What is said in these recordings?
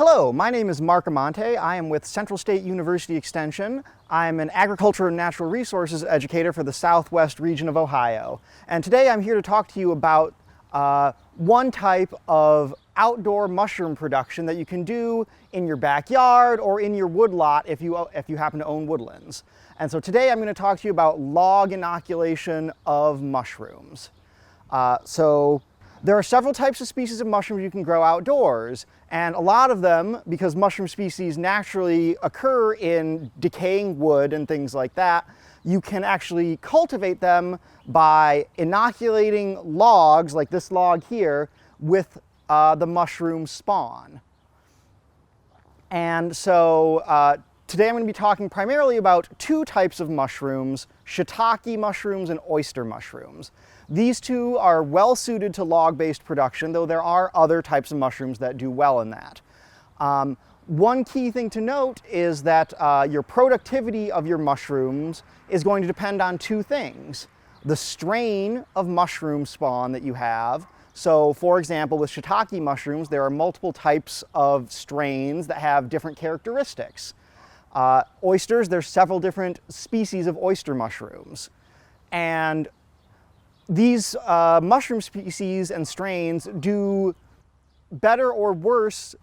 Hello, my name is Mark Amante. I am with Central State University Extension. I'm an agriculture and natural resources educator for the Southwest region of Ohio. And today I'm here to talk to you about one type of outdoor mushroom production that you can do in your backyard or in your woodlot if you happen to own woodlands. And so today I'm going to talk to you about log inoculation of mushrooms. There are several types of species of mushrooms you can grow outdoors, and a lot of them, because mushroom species naturally occur in decaying wood and things like that, you can actually cultivate them by inoculating logs, like this log here, with the mushroom spawn. And so today I'm going to be talking primarily about two types of mushrooms, shiitake mushrooms and oyster mushrooms. These two are well suited to log-based production, though there are other types of mushrooms that do well in that. One key thing to note is that your productivity of your mushrooms is going to depend on two things. The strain of mushroom spawn that you have. So for example, with shiitake mushrooms, there are multiple types of strains that have different characteristics. Oysters, there's several different species of oyster mushrooms. And these mushroom species and strains do better or worse,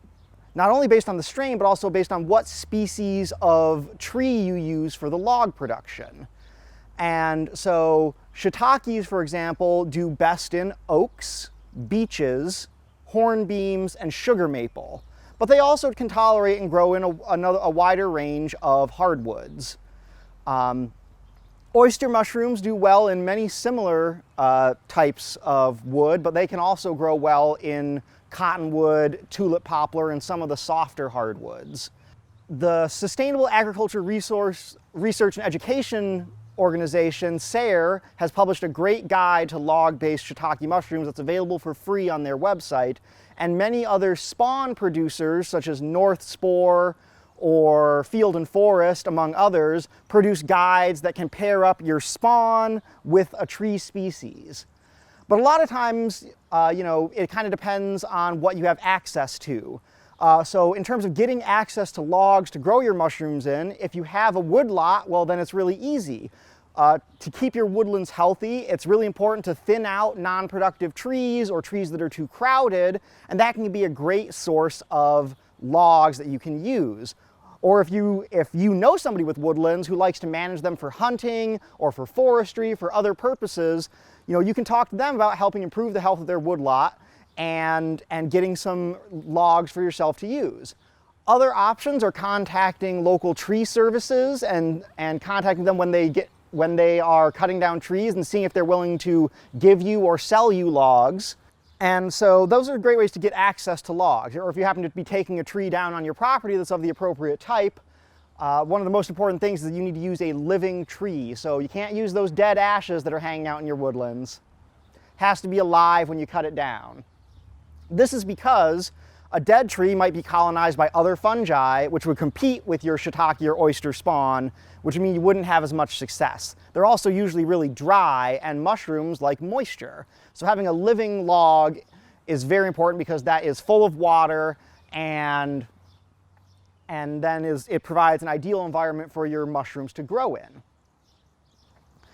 not only based on the strain, but also based on what species of tree you use for the log production. And so shiitakes, for example, do best in oaks, beeches, hornbeams, and sugar maple. But they also can tolerate and grow in a wider range of hardwoods. Oyster mushrooms do well in many similar types of wood, but they can also grow well in cottonwood, tulip poplar, and some of the softer hardwoods. The Sustainable Agriculture Research and Education organization, SARE, has published a great guide to log-based shiitake mushrooms that's available for free on their website, and many other spawn producers, such as North Spore or Field and Forest, among others, produce guides that can pair up your spawn with a tree species. But a lot of times, it kind of depends on what you have access to. So in terms of getting access to logs to grow your mushrooms in, if you have a woodlot, well, then it's really easy. To keep your woodlands healthy, it's really important to thin out non-productive trees or trees that are too crowded, and that can be a great source of logs that you can use. Or if you know somebody with woodlands who likes to manage them for hunting or for forestry, for other purposes, you can talk to them about helping improve the health of their woodlot and getting some logs for yourself to use. Other options are contacting local tree services and contacting them when they are cutting down trees and seeing if they're willing to give you or sell you logs. And so those are great ways to get access to logs. Or if you happen to be taking a tree down on your property that's of the appropriate type, one of the most important things is that you need to use a living tree. So you can't use those dead ashes that are hanging out in your woodlands. It has to be alive when you cut it down. This is because a dead tree might be colonized by other fungi, which would compete with your shiitake or oyster spawn, which would mean you wouldn't have as much success. They're also usually really dry, and mushrooms like moisture. So having a living log is very important because that is full of water and then it provides an ideal environment for your mushrooms to grow in.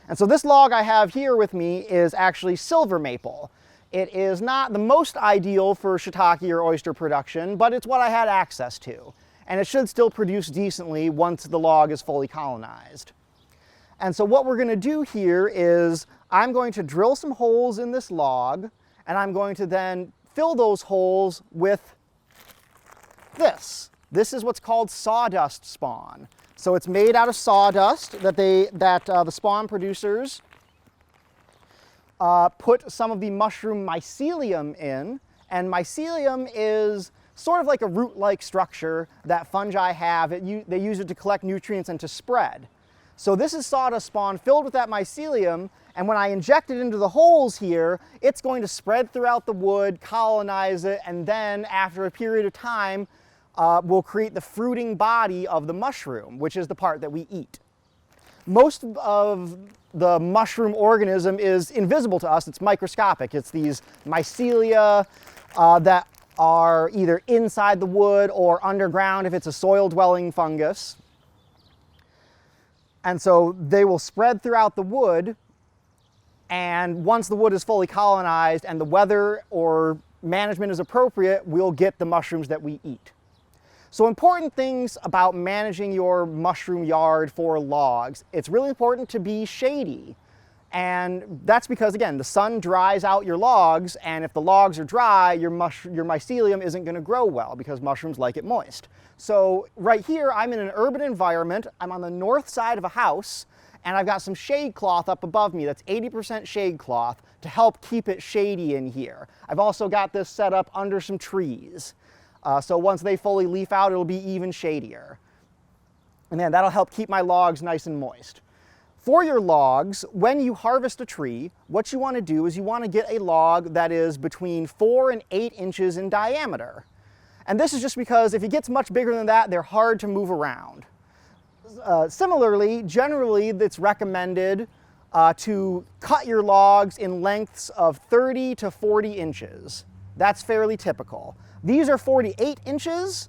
And so this log I have here with me is actually silver maple. It is not the most ideal for shiitake or oyster production, but it's what I had access to. And it should still produce decently once the log is fully colonized. And so what we're going to do here is I'm going to drill some holes in this log, and I'm going to then fill those holes with this. This is what's called sawdust spawn. So it's made out of sawdust that the spawn producers put some of the mushroom mycelium in, and mycelium is sort of like a root-like structure that fungi have. They use it to collect nutrients and to spread. So this is sawdust spawn filled with that mycelium, and when I inject it into the holes here, it's going to spread throughout the wood, colonize it, and then after a period of time, will create the fruiting body of the mushroom, which is the part that we eat. Most of the mushroom organism is invisible to us. It's microscopic. It's these mycelia that are either inside the wood or underground if it's a soil-dwelling fungus. And so they will spread throughout the wood, and once the wood is fully colonized and the weather or management is appropriate, we'll get the mushrooms that we eat. So important things about managing your mushroom yard for logs. It's really important to be shady. And that's because, again, the sun dries out your logs, and if the logs are dry, your mycelium isn't going to grow well because mushrooms like it moist. So right here, I'm in an urban environment. I'm on the north side of a house, and I've got some shade cloth up above me. That's 80% shade cloth to help keep it shady in here. I've also got this set up under some trees. So once they fully leaf out, it'll be even shadier. And then that'll help keep my logs nice and moist. For your logs, when you harvest a tree, what you want to do is you want to get a log that is between 4 and 8 inches in diameter. And this is just because if it gets much bigger than that, they're hard to move around. Similarly, generally it's recommended to cut your logs in lengths of 30 to 40 inches. That's fairly typical. These are 48 inches.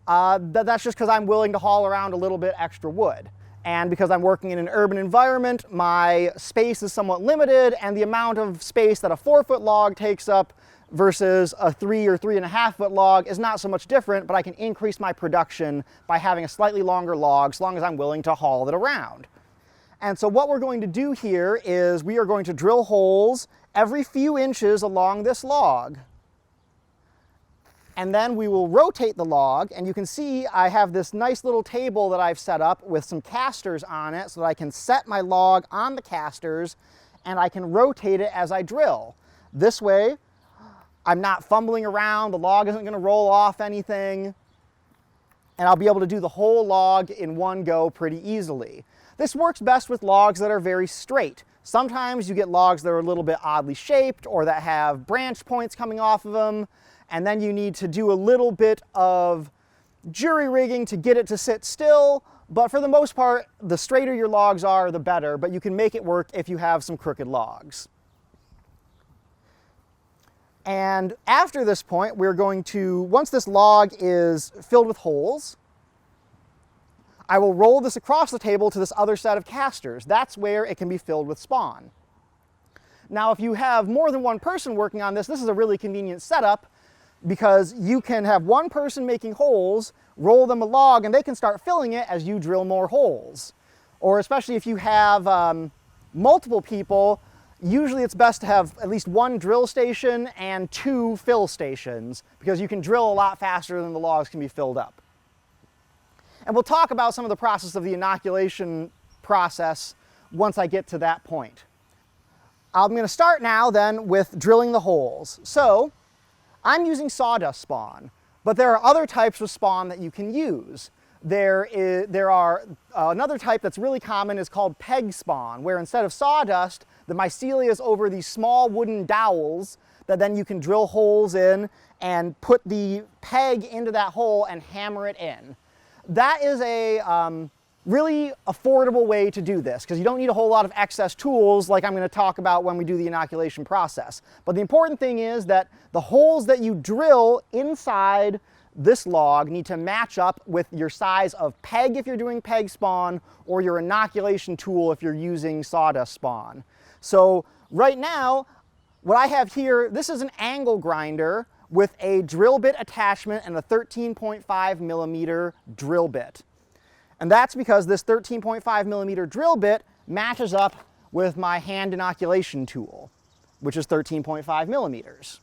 That's just because I'm willing to haul around a little bit extra wood. And because I'm working in an urban environment, my space is somewhat limited, and the amount of space that a 4-foot log takes up versus a 3 or 3.5-foot log is not so much different, but I can increase my production by having a slightly longer log, as long as I'm willing to haul it around. And so what we're going to do here is we are going to drill holes every few inches along this log. And then we will rotate the log, and you can see I have this nice little table that I've set up with some casters on it so that I can set my log on the casters and I can rotate it as I drill. This way, I'm not fumbling around, the log isn't going to roll off anything, and I'll be able to do the whole log in one go pretty easily. This works best with logs that are very straight. Sometimes you get logs that are a little bit oddly shaped or that have branch points coming off of them, and then you need to do a little bit of jury rigging to get it to sit still, but for the most part, the straighter your logs are, the better, but you can make it work if you have some crooked logs. And after this point, we're going to, once this log is filled with holes, I will roll this across the table to this other set of casters. That's where it can be filled with spawn. Now, if you have more than one person working on this, this is a really convenient setup, because you can have one person making holes, roll them a log, and they can start filling it as you drill more holes. Or especially if you have multiple people, usually it's best to have at least one drill station and 2 fill stations, because you can drill a lot faster than the logs can be filled up. And we'll talk about some of the process of the inoculation process once I get to that point. I'm going to start now then with drilling the holes. So I'm using sawdust spawn, but there are other types of spawn that you can use. Another type that's really common is called peg spawn, where instead of sawdust, the mycelia is over these small wooden dowels that then you can drill holes in and put the peg into that hole and hammer it in. That is a really affordable way to do this, because you don't need a whole lot of excess tools like I'm going to talk about when we do the inoculation process. But the important thing is that the holes that you drill inside this log need to match up with your size of peg if you're doing peg spawn, or your inoculation tool if you're using sawdust spawn. So right now, what I have here, this is an angle grinder with a drill bit attachment and a 13.5 millimeter drill bit. And that's because this 13.5 millimeter drill bit matches up with my hand inoculation tool, which is 13.5 millimeters.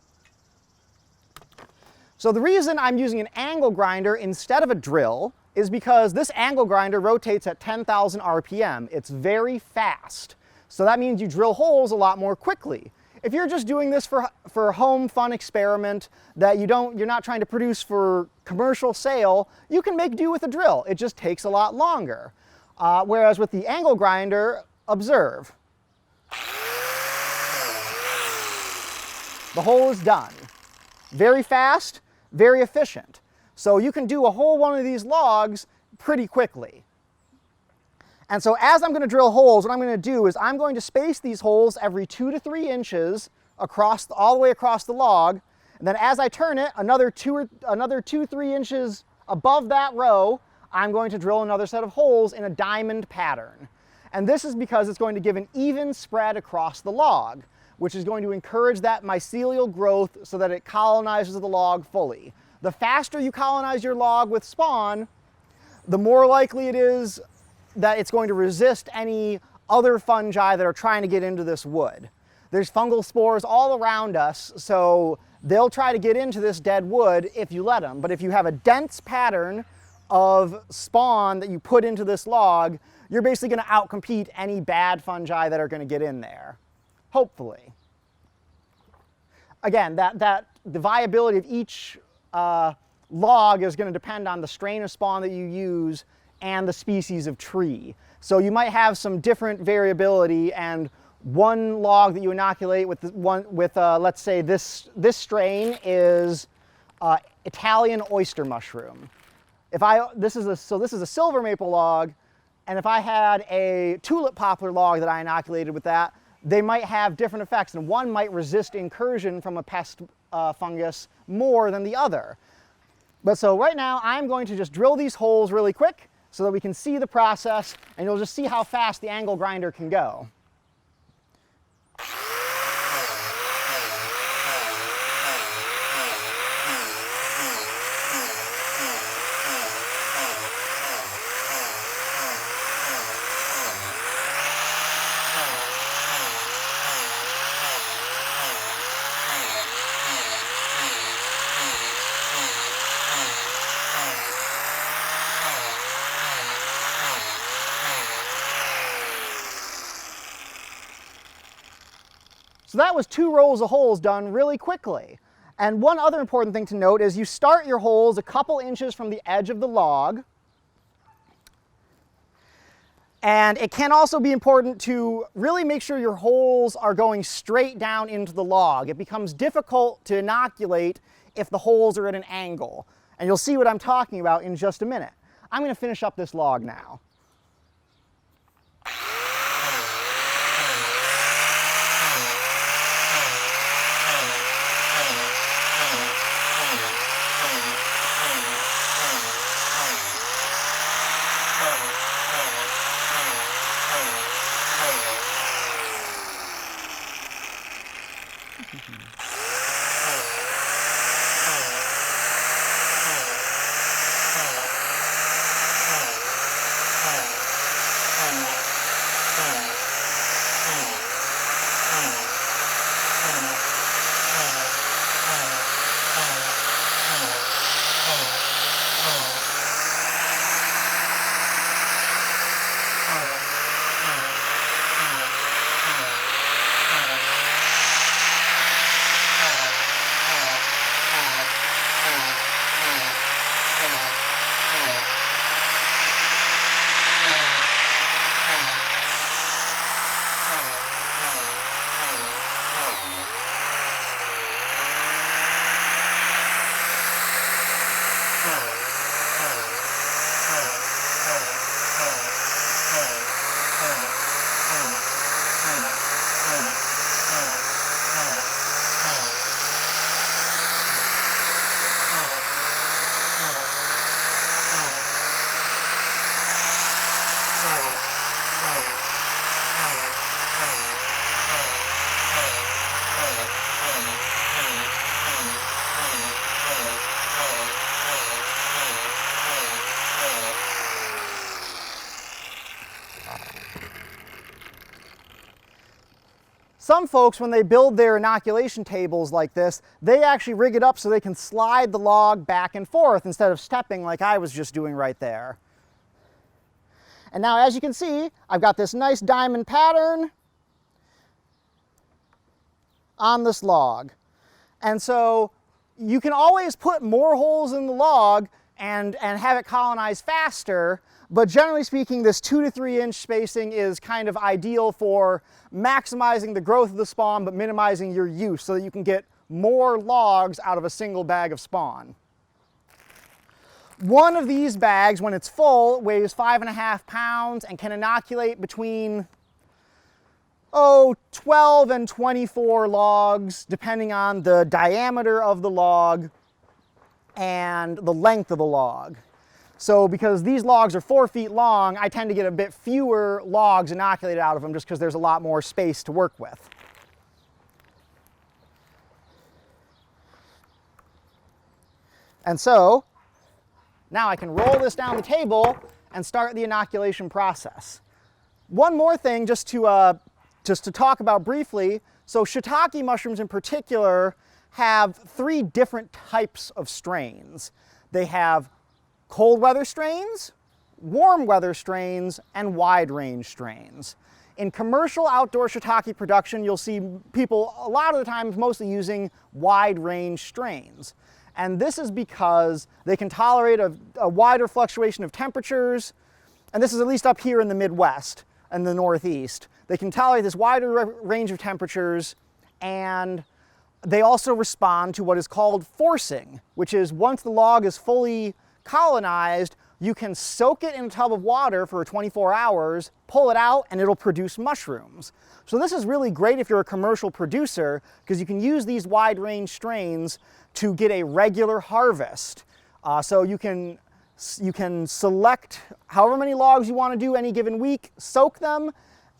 So the reason I'm using an angle grinder instead of a drill is because this angle grinder rotates at 10,000 RPM. It's very fast. So that means you drill holes a lot more quickly. If you're just doing this for a home fun experiment that you're not trying to produce for commercial sale, you can make do with a drill. It just takes a lot longer. Whereas with the angle grinder, observe. The hole is done. Very fast, very efficient. So you can do a whole one of these logs pretty quickly. And so as I'm going to drill holes, what I'm going to do is I'm going to space these holes every 2 to 3 inches all the way across the log. And then as I turn it, another 2-3 inches above that row, I'm going to drill another set of holes in a diamond pattern. And this is because it's going to give an even spread across the log, which is going to encourage that mycelial growth so that it colonizes the log fully. The faster you colonize your log with spawn, the more likely it is that it's going to resist any other fungi that are trying to get into this wood. There's fungal spores all around us, so they'll try to get into this dead wood if you let them. But if you have a dense pattern of spawn that you put into this log, you're basically going to outcompete any bad fungi that are going to get in there, hopefully. Again, the viability of each log is going to depend on the strain of spawn that you use and the species of tree. So you might have some different variability, and one log that you inoculate with let's say this strain is Italian oyster mushroom. This is a silver maple log, and if I had a tulip poplar log that I inoculated with that, they might have different effects, and one might resist incursion from a pest fungus more than the other. But so right now I'm going to just drill these holes really quick so that we can see the process, and you'll just see how fast the angle grinder can go. So that was 2 rows of holes done really quickly. And one other important thing to note is you start your holes a couple inches from the edge of the log. And it can also be important to really make sure your holes are going straight down into the log. It becomes difficult to inoculate if the holes are at an angle. And you'll see what I'm talking about in just a minute. I'm going to finish up this log now. Some folks, when they build their inoculation tables like this, they actually rig it up so they can slide the log back and forth instead of stepping like I was just doing right there. And now, as you can see, I've got this nice diamond pattern on this log. And so you can always put more holes in the log and have it colonize faster, but generally speaking, this 2 to 3 inch spacing is kind of ideal for maximizing the growth of the spawn but minimizing your use so that you can get more logs out of a single bag of spawn. One of these bags, when it's full, weighs 5.5 pounds and can inoculate between 12 and 24 logs, depending on the diameter of the log and the length of the log. So because these logs are 4 feet long, I tend to get a bit fewer logs inoculated out of them just because there's a lot more space to work with. And so now I can roll this down the table and start the inoculation process. One more thing just to talk about briefly. So shiitake mushrooms in particular have 3 different types of strains. They have cold weather strains, warm weather strains, and wide range strains. In commercial outdoor shiitake production, you'll see people a lot of the times mostly using wide range strains. And this is because they can tolerate a wider fluctuation of temperatures, and this is at least up here in the Midwest and the Northeast. They can tolerate this wider range of temperatures, and they also respond to what is called forcing, which is once the log is fully colonized, you can soak it in a tub of water for 24 hours, pull it out, and it'll produce mushrooms. So this is really great if you're a commercial producer, because you can use these wide range strains to get a regular harvest. So you can select however many logs you want to do any given week, soak them,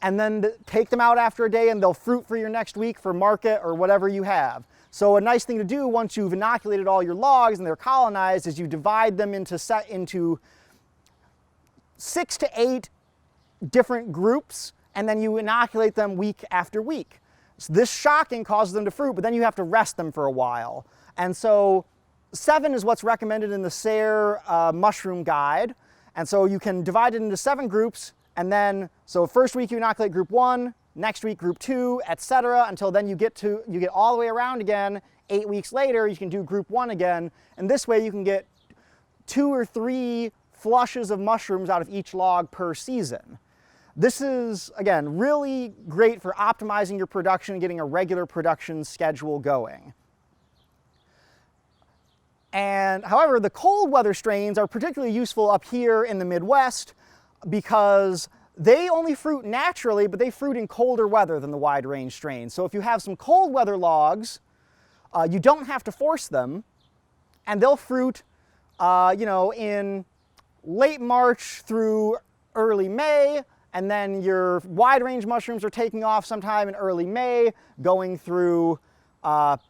and then take them out after a day, and they'll fruit for your next week for market or whatever you have. So a nice thing to do once you've inoculated all your logs and they're colonized is you divide them into 6 to 8 different groups, and then you inoculate them week after week. So this shocking causes them to fruit, but then you have to rest them for a while. And so 7 is what's recommended in the SARE mushroom guide. And so you can divide it into 7 groups, and then, so first week you inoculate group 1, next week group 2, etc., until then you get all the way around again. 8 weeks later, you can do group 1 again, and this way you can get 2 or 3 flushes of mushrooms out of each log per season. This is, again, really great for optimizing your production and getting a regular production schedule going. And however, the cold weather strains are particularly useful up here in the Midwest because they only fruit naturally, but they fruit in colder weather than the wide range strains. So if you have some cold weather logs, you don't have to force them, and they'll fruit in late March through early May, and then your wide range mushrooms are taking off sometime in early May, going through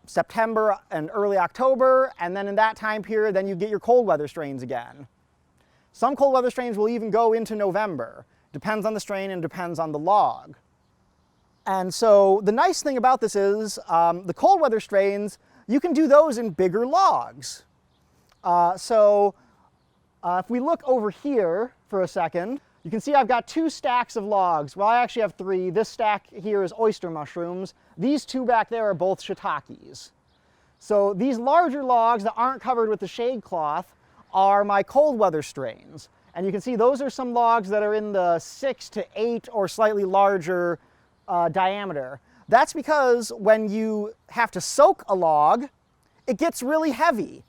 September and early October, and then in that time period, then you get your cold weather strains again. Some cold weather strains will even go into November. Depends on the strain and depends on the log. And so the nice thing about this is the cold weather strains, you can do those in bigger logs. If we look over here for a second, you can see I've got 2 stacks of logs. Well, I actually have 3. This stack here is oyster mushrooms. These 2 back there are both shiitakes. So these larger logs that aren't covered with the shade cloth are my cold weather strains. And you can see those are some logs that are in the 6 to 8 or slightly larger diameter. That's because when you have to soak a log, it gets really heavy.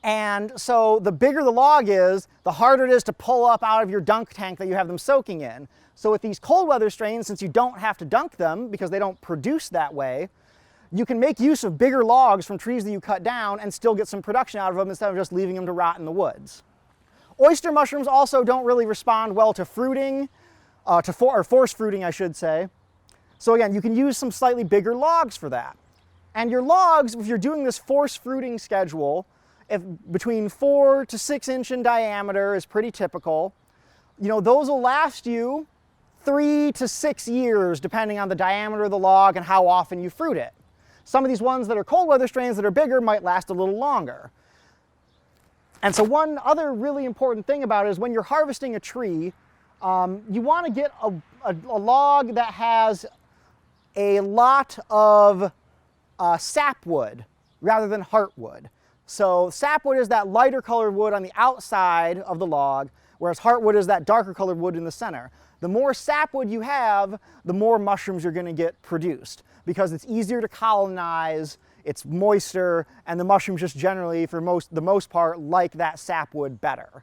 And so the bigger the log is, the harder it is to pull up out of your dunk tank that you have them soaking in. So with these cold weather strains, since you don't have to dunk them because they don't produce that way, you can make use of bigger logs from trees that you cut down and still get some production out of them instead of just leaving them to rot in the woods. Oyster mushrooms also don't really respond well to fruiting, or forced fruiting, I should say. So again, you can use some slightly bigger logs for that. And your logs, if you're doing this forced fruiting schedule, if between 4 to 6 inch in diameter is pretty typical, those will last you 3 to 6 years depending on the diameter of the log and how often you fruit it. Some of these ones that are cold weather strains that are bigger might last a little longer. And so one other really important thing about it is when you're harvesting a tree, you want to get a log that has a lot of sapwood rather than heartwood. So sapwood is that lighter colored wood on the outside of the log, whereas heartwood is that darker colored wood in the center. The more sapwood you have, the more mushrooms you're going to get produced because it's easier to colonize, it's moister, and the mushrooms just generally, for the most part, like that sapwood better.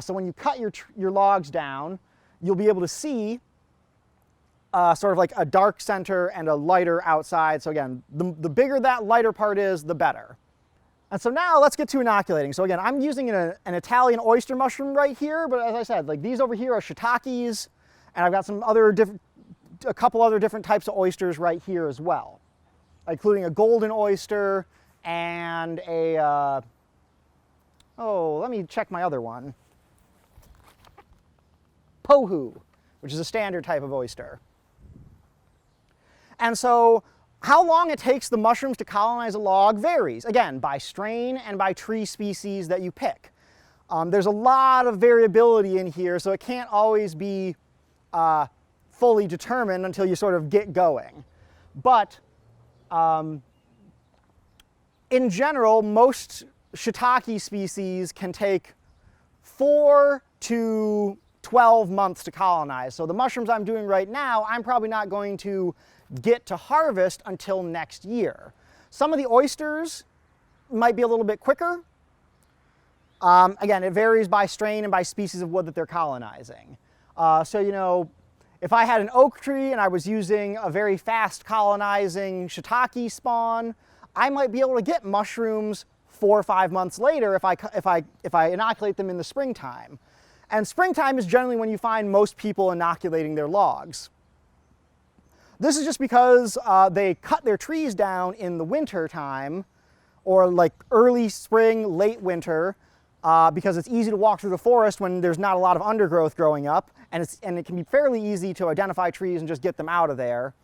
So when you cut your logs down, you'll be able to see sort of like a dark center and a lighter outside. So again, the bigger that lighter part is, the better. And so now let's get to inoculating. So again, I'm using an Italian oyster mushroom right here, but as I said, like these over here are shiitakes, and I've got some other a couple other different types of oysters right here as well, including a golden oyster and a, oh, let me check my other one. Pohu, which is a standard type of oyster. And so how long it takes the mushrooms to colonize a log varies, again, by strain and by tree species that you pick. There's a lot of variability in here, so it can't always be fully determined until you sort of get going. But in general, most shiitake species can take 4 to 12 months to colonize. So the mushrooms I'm doing right now, I'm probably not going to get to harvest until next year. Some of the oysters might be a little bit quicker. Again, it varies by strain and by species of wood that they're colonizing. So, you know, if I had an oak tree and I was using a very fast colonizing shiitake spawn, I might be able to get mushrooms 4 or 5 months later if I inoculate them in the springtime. And springtime is generally when you find most people inoculating their logs. This is just because they cut their trees down in the winter time, or like early spring, late winter, because it's easy to walk through the forest when there's not a lot of undergrowth growing up, and it can be fairly easy to identify trees and just get them out of there.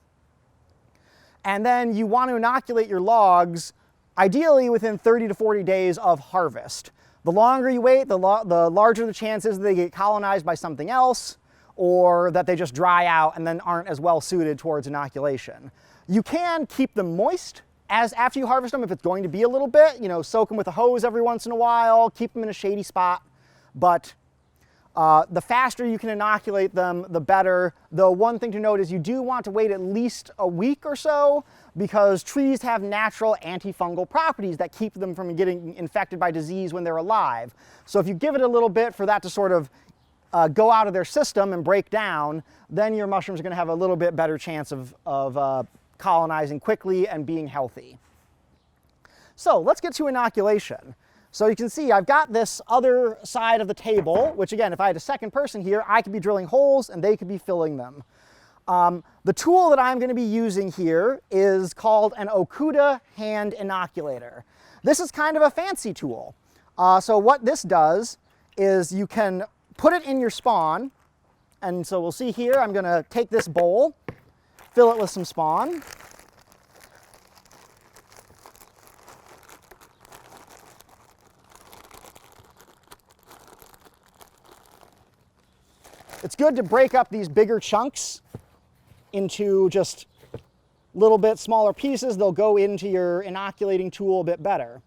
And then you want to inoculate your logs, ideally within 30 to 40 days of harvest. The longer you wait, the larger the chances that they get colonized by something else, or that they just dry out and then aren't as well suited towards inoculation. You can keep them moist after you harvest them if it's going to be a little bit, you know, soak them with a hose every once in a while, keep them in a shady spot, but the faster you can inoculate them, the better. Though one thing to note is you do want to wait at least a week or so, because trees have natural antifungal properties that keep them from getting infected by disease when they're alive. So if you give it a little bit for that to sort of go out of their system and break down, then your mushrooms are going to have a little bit better chance of colonizing quickly and being healthy. So let's get to inoculation. So you can see I've got this other side of the table, which again, if I had a second person here, I could be drilling holes and they could be filling them. The tool that I'm going to be using here is called an Okuda hand inoculator. This is kind of a fancy tool. So what this does is you can put it in your spawn, and so we'll see here, I'm going to take this bowl, fill it with some spawn. It's good to break up these bigger chunks into just a little bit smaller pieces. They'll go into your inoculating tool a bit better.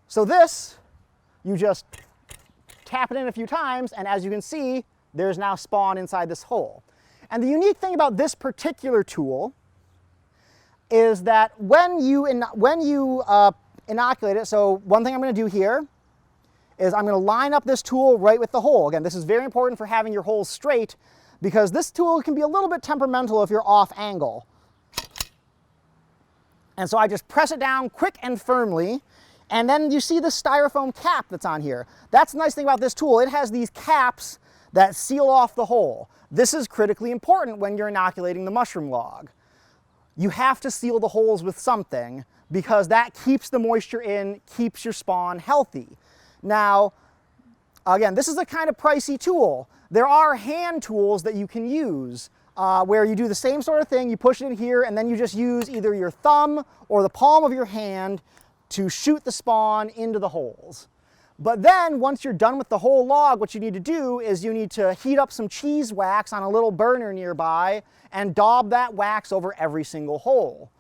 So this, you just tap it in a few times, and as you can see, there's now spawn inside this hole. And the unique thing about this particular tool is that when you inoculate it, so one thing I'm going to do here is I'm going to line up this tool right with the hole. Again, this is very important for having your holes straight, because this tool can be a little bit temperamental if you're off angle. And so I just press it down quick and firmly, and then you see the styrofoam cap that's on here. That's the nice thing about this tool. It has these caps that seal off the hole. This is critically important when you're inoculating the mushroom log. You have to seal the holes with something, because that keeps the moisture in, keeps your spawn healthy. Now, again, this is a kind of pricey tool. There are hand tools that you can use where you do the same sort of thing. You push it in here, and then you just use either your thumb or the palm of your hand to shoot the spawn into the holes. But then, once you're done with the whole log, what you need to do is you need to heat up some cheese wax on a little burner nearby and daub that wax over every single hole.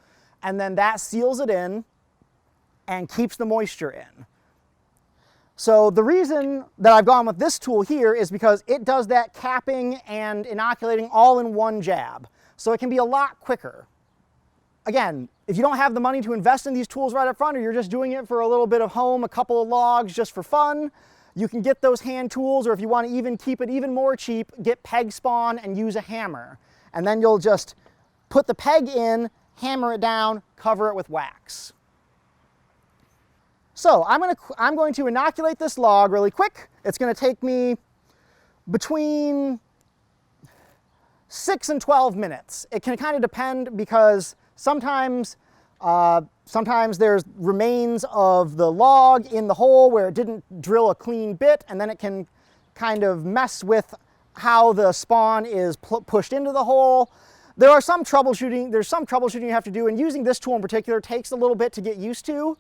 And then that seals it in and keeps the moisture in. So the reason that I've gone with this tool here is because it does that capping and inoculating all in one jab. So it can be a lot quicker. Again, if you don't have the money to invest in these tools right up front, or you're just doing it for a little bit of home, a couple of logs just for fun, You can get those hand tools, or if you want to even keep it even more cheap, get peg spawn and use a hammer. And then you'll just put the peg in, hammer it down, cover it with wax. So I'm going to inoculate this log really quick. It's going to take me between 6 and 12 minutes. It can kind of depend because sometimes there's remains of the log in the hole where it didn't drill a clean bit, and then it can kind of mess with how the spawn is pushed into the hole. There's some troubleshooting you have to do, and using this tool in particular takes a little bit to get used to,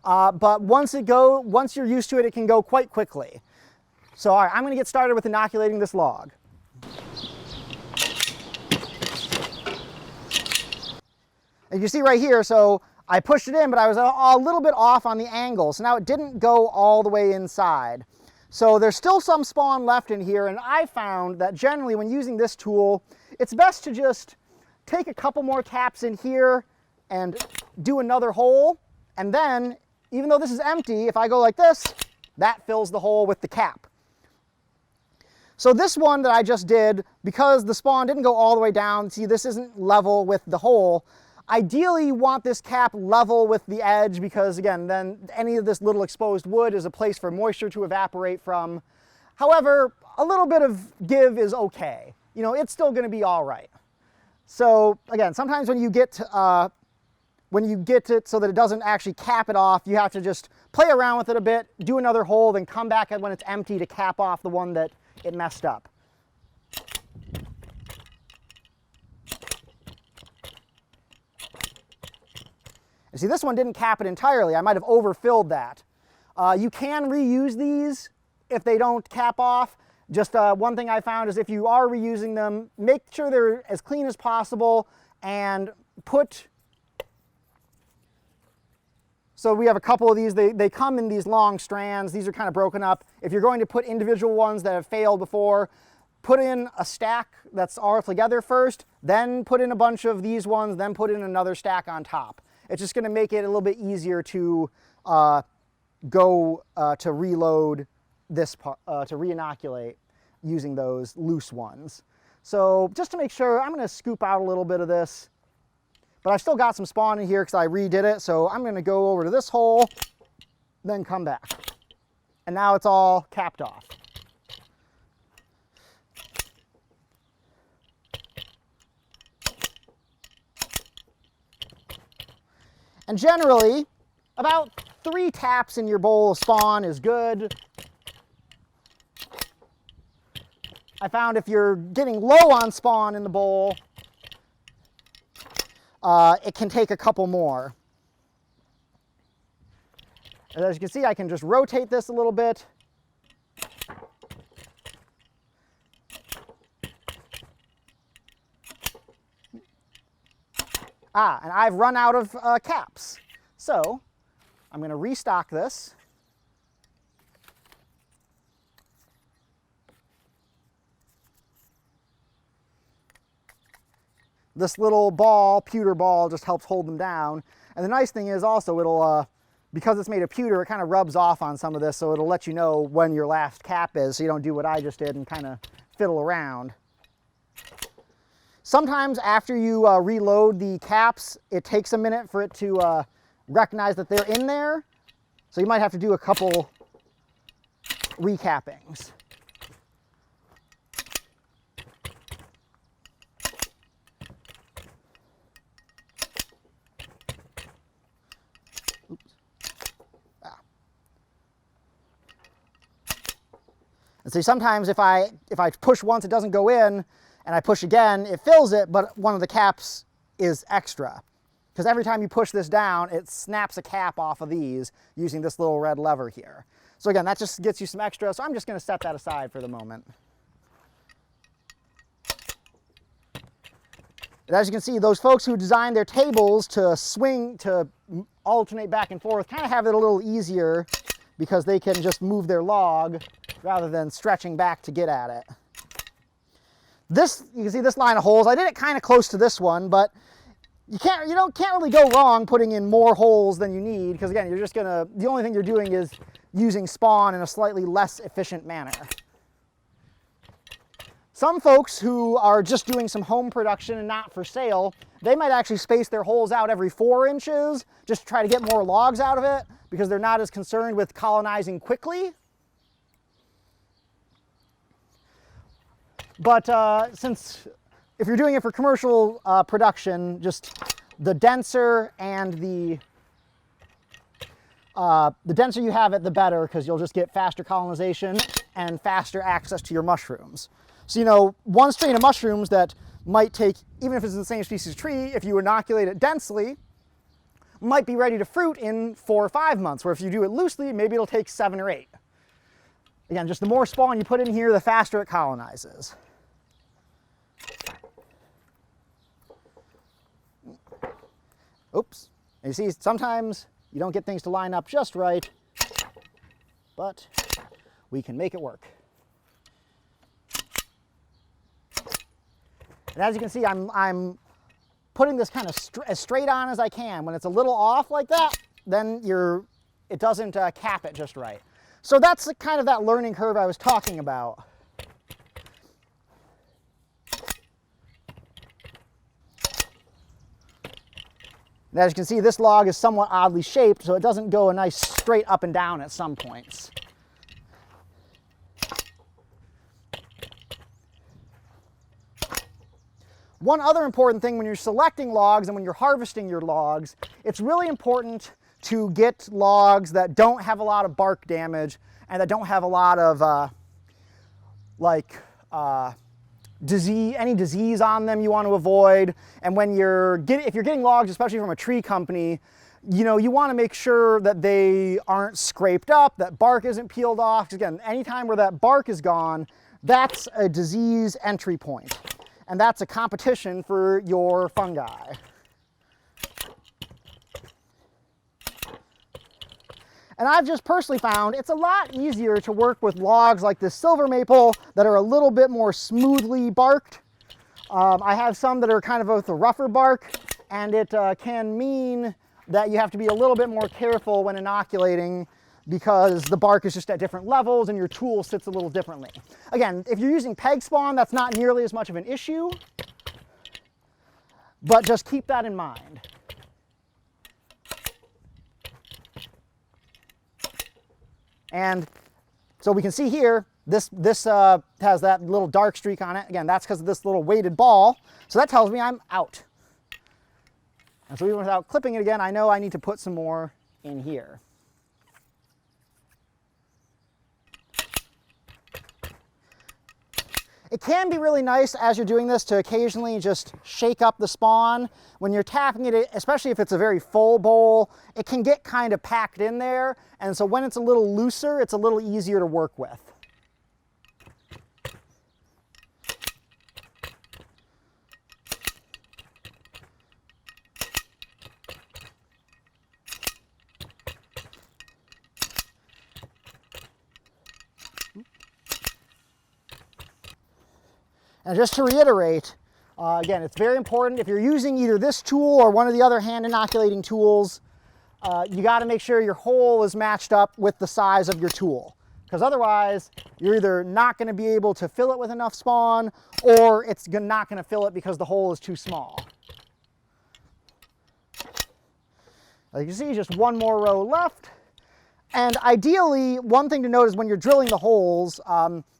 but once you're used to it, it can go quite quickly. So all right, I'm going to get started with inoculating this log. And you see right here, so I pushed it in, but I was a little bit off on the angle, so now it didn't go all the way inside. So there's still some spawn left in here, and I found that generally when using this tool, it's best to just take a couple more taps in here and do another hole, and then, even though this is empty, if I go like this, that fills the hole with the cap. So this one that I just did, because the spawn didn't go all the way down, see this isn't level with the hole, ideally you want this cap level with the edge because again, then any of this little exposed wood is a place for moisture to evaporate from. However, a little bit of give is okay. You know, it's still gonna be all right. So again, sometimes when you get it so that it doesn't actually cap it off, you have to just play around with it a bit, do another hole, then come back when it's empty to cap off the one that it messed up. And see, this one didn't cap it entirely. I might have overfilled that. You can reuse these if they don't cap off. Just one thing I found is if you are reusing them, make sure they're as clean as possible and so we have a couple of these, they come in these long strands. These are kind of broken up. If you're going to put individual ones that have failed before, put in a stack that's all together first, then put in a bunch of these ones, then put in another stack on top. It's just going to make it a little bit easier to to reload this part, to re-inoculate using those loose ones. So just to make sure, I'm going to scoop out a little bit of this. But I've still got some spawn in here because I redid it, so I'm going to go over to this hole, then come back. And now it's all capped off. And generally, about 3 taps in your bowl of spawn is good. I found if you're getting low on spawn in the bowl, it can take a couple more. And as you can see, I can just rotate this a little bit. And I've run out of caps. So I'm going to restock this. This little ball, pewter ball, just helps hold them down. And the nice thing is also it'll, because it's made of pewter, it kind of rubs off on some of this, so it'll let you know when your last cap is, so you don't do what I just did and kind of fiddle around. Sometimes after you reload the caps, it takes a minute for it to recognize that they're in there. So you might have to do a couple recappings. And so sometimes if I push once, it doesn't go in, and I push again, it fills it, but one of the caps is extra. Because every time you push this down, it snaps a cap off of these using this little red lever here. So again, that just gets you some extra, so I'm just going to set that aside for the moment. And as you can see, those folks who designed their tables to alternate back and forth kind of have it a little easier because they can just move their log rather than stretching back to get at it. This, you can see this line of holes. I did it kind of close to this one, but you can't really go wrong putting in more holes than you need, because again, you're just gonna, the only thing you're doing is using spawn in a slightly less efficient manner. Some folks who are just doing some home production and not for sale, they might actually space their holes out every 4 inches just to try to get more logs out of it because they're not as concerned with colonizing quickly. But since if you're doing it for commercial production, just the denser and the denser you have it, the better, because you'll just get faster colonization and faster access to your mushrooms. So, you know, one strain of mushrooms that might take, even if it's in the same species tree, if you inoculate it densely, might be ready to fruit in 4 or 5 months, where if you do it loosely, maybe it'll take 7 or 8. Again, just the more spawn you put in here, the faster it colonizes. Oops. And you see, sometimes you don't get things to line up just right, but we can make it work. And as you can see, I'm putting this kind of as straight on as I can. When it's a little off like that, then it doesn't cap it just right. So that's kind of that learning curve I was talking about. And as you can see, this log is somewhat oddly shaped, so it doesn't go a nice straight up and down at some points. One other important thing when you're selecting logs and when you're harvesting your logs, it's really important to get logs that don't have a lot of bark damage and that don't have a lot of any disease on them you want to avoid. And when if you're getting logs, especially from a tree company, you know, you want to make sure that they aren't scraped up, that bark isn't peeled off. 'Cause again, anytime where that bark is gone, that's a disease entry point. And that's a competition for your fungi. And I've just personally found it's a lot easier to work with logs like this silver maple that are a little bit more smoothly barked. I have some that are kind of with a rougher bark, and it can mean that you have to be a little bit more careful when inoculating because the bark is just at different levels and your tool sits a little differently. Again, if you're using peg spawn, that's not nearly as much of an issue, but just keep that in mind. And so we can see here, this has that little dark streak on it. Again, that's because of this little weighted ball. So that tells me I'm out. And so even without clipping it again, I know I need to put some more in here. It can be really nice as you're doing this to occasionally just shake up the spawn. When you're tapping it, especially if it's a very full bowl, it can get kind of packed in there. And so when it's a little looser, it's a little easier to work with. And just to reiterate, again, it's very important if you're using either this tool or one of the other hand inoculating tools, you got to make sure your hole is matched up with the size of your tool. Because otherwise, you're either not going to be able to fill it with enough spawn, or it's not going to fill it because the hole is too small. As you can see, just one more row left. And ideally, one thing to note is when you're drilling the holes,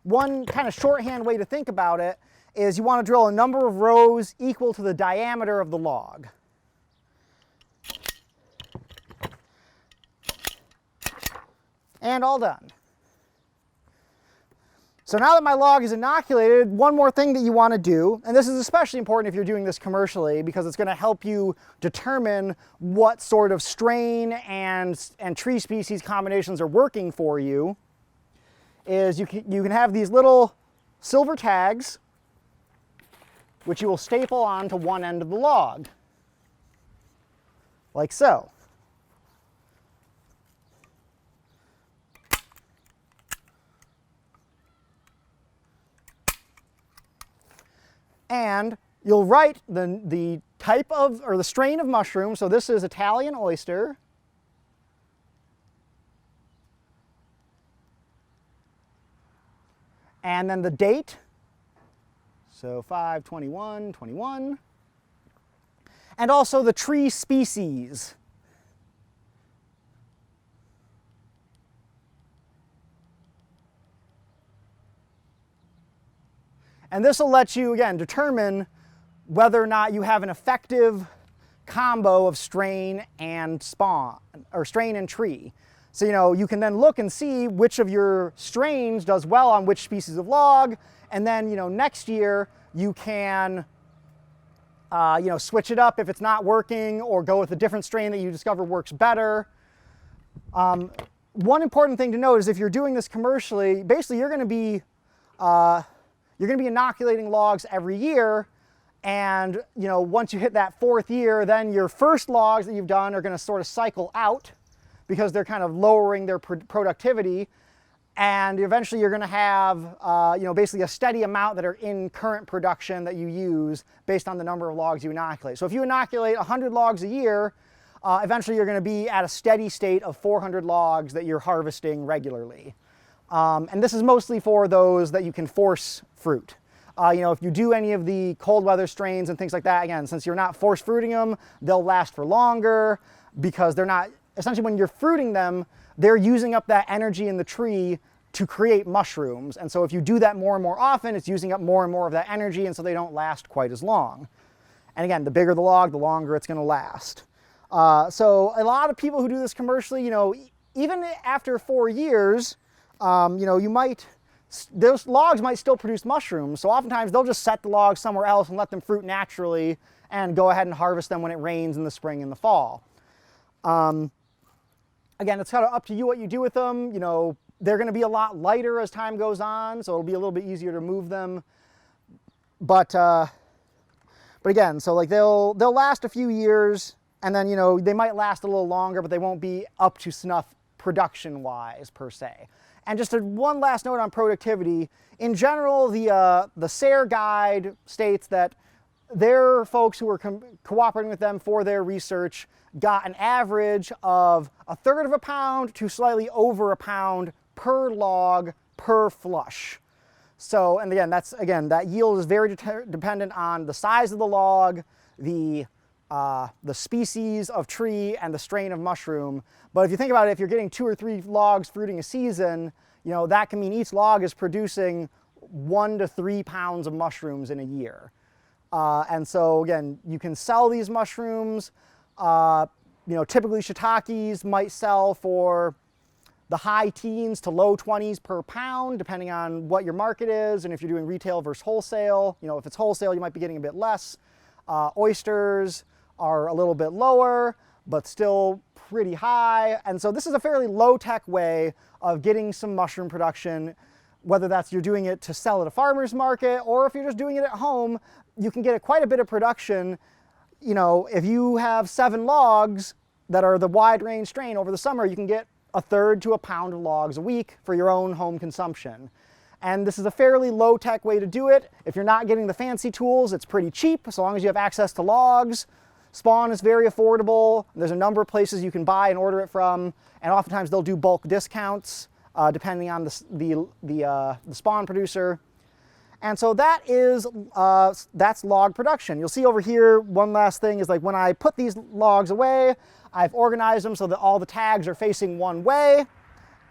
one kind of shorthand way to think about it is you want to drill a number of rows equal to the diameter of the log. And all done. So now that my log is inoculated, one more thing that you want to do, and this is especially important if you're doing this commercially because it's going to help you determine what sort of strain and tree species combinations are working for you, is you can have these little silver tags which you will staple onto one end of the log, like so. And you'll write the type of, or the strain of mushroom. So this is Italian oyster. and then the date. So 5/21/21. And also the tree species. And this will let you, again, determine whether or not you have an effective combo of strain and spawn, or strain and tree. So, you can then look and see which of your strains does well on which species of log, and then, next year you can, switch it up if it's not working, or go with a different strain that you discover works better. One important thing to note is if you're doing this commercially, basically you're going to be inoculating logs every year, and once you hit that 4th year, then your first logs that you've done are going to sort of cycle out because they're kind of lowering their productivity, and eventually you're going to have basically a steady amount that are in current production that you use based on the number of logs you inoculate. So if you inoculate 100 logs a year, eventually you're going to be at a steady state of 400 logs that you're harvesting regularly. And this is mostly for those that you can force fruit. If you do any of the cold weather strains and things like that, again, since you're not force fruiting them, they'll last for longer because they're not, essentially when you're fruiting them, they're using up that energy in the tree to create mushrooms. And so if you do that more and more often, it's using up more and more of that energy, and so they don't last quite as long. And again, the bigger the log, the longer it's going to last. So a lot of people who do this commercially, even after 4 years, those logs might still produce mushrooms, so oftentimes they'll just set the logs somewhere else and let them fruit naturally and go ahead and harvest them when it rains in the spring and the fall. Again, it's kind of up to you what you do with them. They're going to be a lot lighter as time goes on, so it'll be a little bit easier to move them. But again, so like they'll last a few years, and then they might last a little longer, but they won't be up to snuff production-wise per se. And just one last note on productivity. In general, the SARE guide states that their folks who were cooperating with them for their research got an average of 1/3 of a pound to slightly over a pound per log per flush. So, and again, that yield is very dependent on the size of the log, the species of tree, and the strain of mushroom. But if you think about it, if you're getting 2 or 3 logs fruiting a season, that can mean each log is producing 1 to 3 pounds of mushrooms in a year. And so again, you can sell these mushrooms. Typically shiitakes might sell for the high teens to low 20s per pound, depending on what your market is, and if you're doing retail versus wholesale. If it's wholesale, you might be getting a bit less. Oysters are a little bit lower, but still pretty high. And so this is a fairly low-tech way of getting some mushroom production, whether that's you're doing it to sell at a farmer's market, or if you're just doing it at home, you can get quite a bit of production. If you have 7 logs that are the wide range strain over the summer, you can get 1/3 to a pound of logs a week for your own home consumption. And this is a fairly low-tech way to do it. If you're not getting the fancy tools, it's pretty cheap, so long as you have access to logs. Spawn is very affordable. There's a number of places you can buy and order it from, and oftentimes they'll do bulk discounts depending on the spawn producer. And so that's log production. You'll see over here, one last thing is like when I put these logs away, I've organized them so that all the tags are facing one way,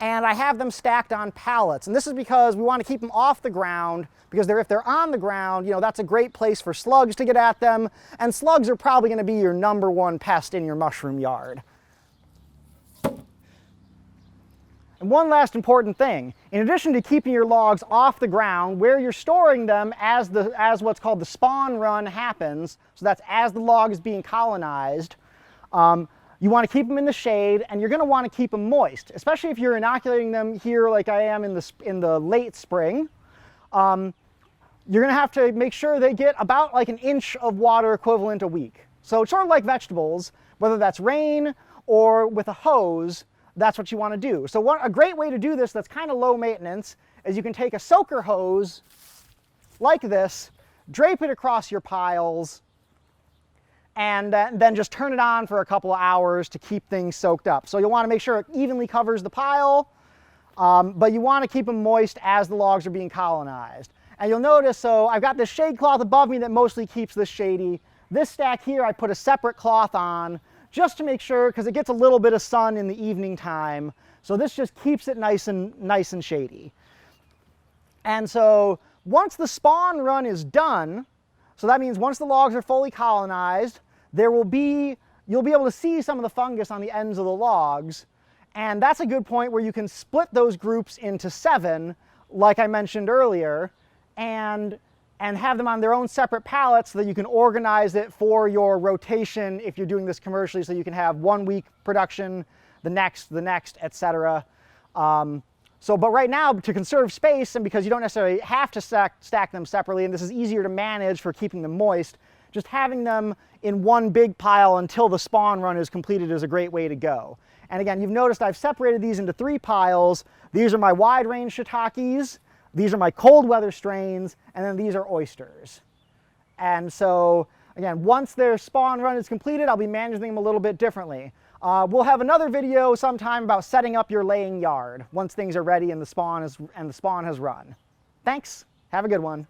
and I have them stacked on pallets. And this is because we want to keep them off the ground, because if they're on the ground, that's a great place for slugs to get at them, and slugs are probably going to be your #1 pest in your mushroom yard. And one last important thing, in addition to keeping your logs off the ground, where you're storing them as what's called the spawn run happens, so that's as the log is being colonized, you want to keep them in the shade, and you're going to want to keep them moist, especially if you're inoculating them here like I am in the late spring. You're going to have to make sure they get about like 1 inch of water equivalent a week. So it's sort of like vegetables, whether that's rain or with a hose, that's what you want to do. So a great way to do this that's kind of low maintenance is you can take a soaker hose like this, drape it across your piles, and then just turn it on for a couple of hours to keep things soaked up. So you'll want to make sure it evenly covers the pile, But you want to keep them moist as the logs are being colonized. And you'll notice, so I've got this shade cloth above me that mostly keeps this shady. This stack here I put a separate cloth on just to make sure, because it gets a little bit of sun in the evening time. So this just keeps it nice and shady. And so once the spawn run is done, so that means once the logs are fully colonized, you'll be able to see some of the fungus on the ends of the logs. And that's a good point where you can split those groups into 7, like I mentioned earlier, and have them on their own separate pallets so that you can organize it for your rotation if you're doing this commercially, so you can have 1 week production, the next, etc. But right now, to conserve space, and because you don't necessarily have to stack them separately, and this is easier to manage for keeping them moist, just having them in one big pile until the spawn run is completed is a great way to go. And again, you've noticed I've separated these into 3 piles. These are my wide range shiitakes, these are my cold weather strains, and then these are oysters. And so, again, once their spawn run is completed, I'll be managing them a little bit differently. We'll have another video sometime about setting up your laying yard once things are ready and the spawn has run. Thanks, have a good one.